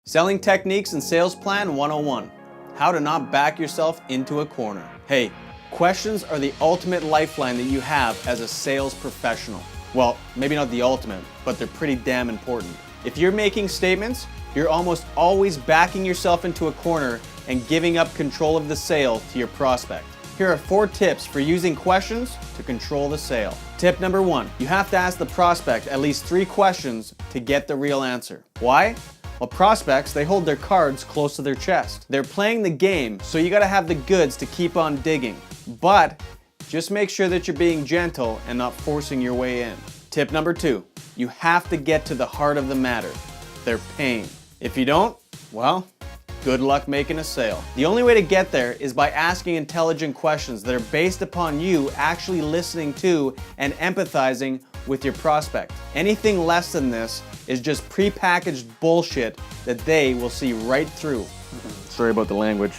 Selling Techniques and Sales Plan 101. How to not back yourself into a corner. Hey, questions are the ultimate lifeline that you have as a sales professional. Well, maybe not the ultimate, but they're pretty damn important. If you're making statements, you're almost always backing yourself into a corner and giving up control of the sale to your prospect. Here are 4 tips for using questions to control the sale. Tip number 1, you have to ask the prospect at least 3 questions to get the real answer. Why? Well, prospects, they hold their cards close to their chest. They're playing the game, so you gotta have the goods to keep on digging. But just make sure that you're being gentle and not forcing your way in. Tip number 2, you have to get to the heart of the matter, their pain. If you don't, well, good luck making a sale. The only way to get there is by asking intelligent questions that are based upon you actually listening to and empathizing with your prospect. Anything less than this is just prepackaged bullshit that they will see right through. Sorry about the language.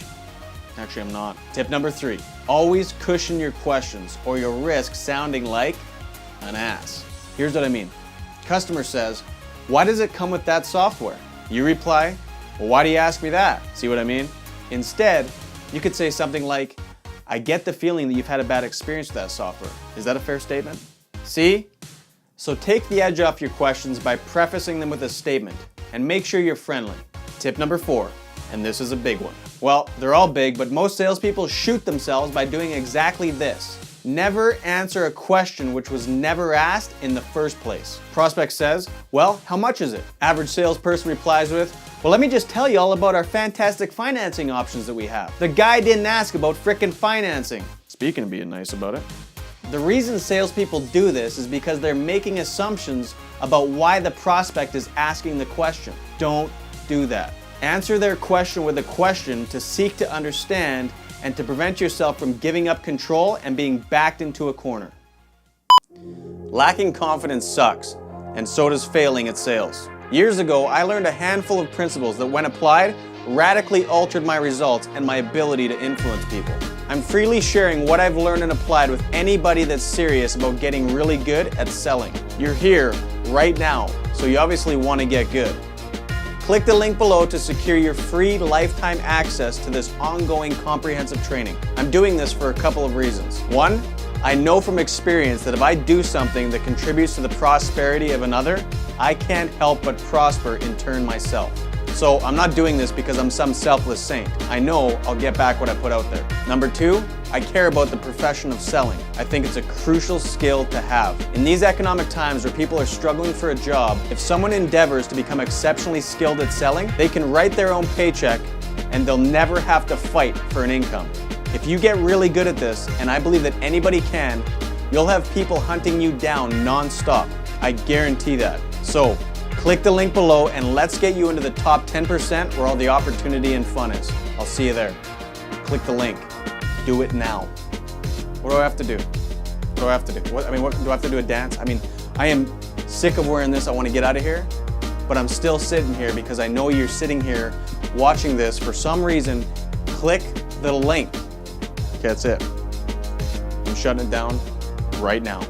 Actually, I'm not. Tip number 3, always cushion your questions or you'll risk sounding like an ass. Here's what I mean. Customer says, "Why does it come with that software?" You reply, "Well, why do you ask me that?" See what I mean? Instead, you could say something like, "I get the feeling that you've had a bad experience with that software." Is that a fair statement? See? So take the edge off your questions by prefacing them with a statement and make sure you're friendly. Tip number 4, and this is a big one. Well, they're all big, but most salespeople shoot themselves by doing exactly this. Never answer a question which was never asked in the first place. Prospect says, "Well, how much is it?" Average salesperson replies with, "Well, let me just tell you all about our fantastic financing options that we have. The guy didn't ask about frickin' financing." Speaking of being nice about it. The reason salespeople do this is because they're making assumptions about why the prospect is asking the question. Don't do that. Answer their question with a question to seek to understand and to prevent yourself from giving up control and being backed into a corner. Lacking confidence sucks, and so does failing at sales. Years ago, I learned a handful of principles that, when applied, radically altered my results and my ability to influence people. I'm freely sharing what I've learned and applied with anybody that's serious about getting really good at selling. You're here right now, so you obviously want to get good. Click the link below to secure your free lifetime access to this ongoing comprehensive training. I'm doing this for a couple of reasons. 1, I know from experience that if I do something that contributes to the prosperity of another, I can't help but prosper in turn myself. So I'm not doing this because I'm some selfless saint. I know I'll get back what I put out there. Number 2, I care about the profession of selling. I think it's a crucial skill to have. In these economic times where people are struggling for a job, if someone endeavors to become exceptionally skilled at selling, they can write their own paycheck and they'll never have to fight for an income. If you get really good at this, and I believe that anybody can, you'll have people hunting you down non-stop. I guarantee that. So, click the link below and let's get you into the top 10% where all the opportunity and fun is. I'll see you there. Click the link. Do it now. What do I have to do? What do I have to do? What do I have to do, a dance? I am sick of wearing this. I want to get out of here, but I'm still sitting here because I know you're sitting here watching this for some reason. Click the link. Okay, that's it. I'm shutting it down right now.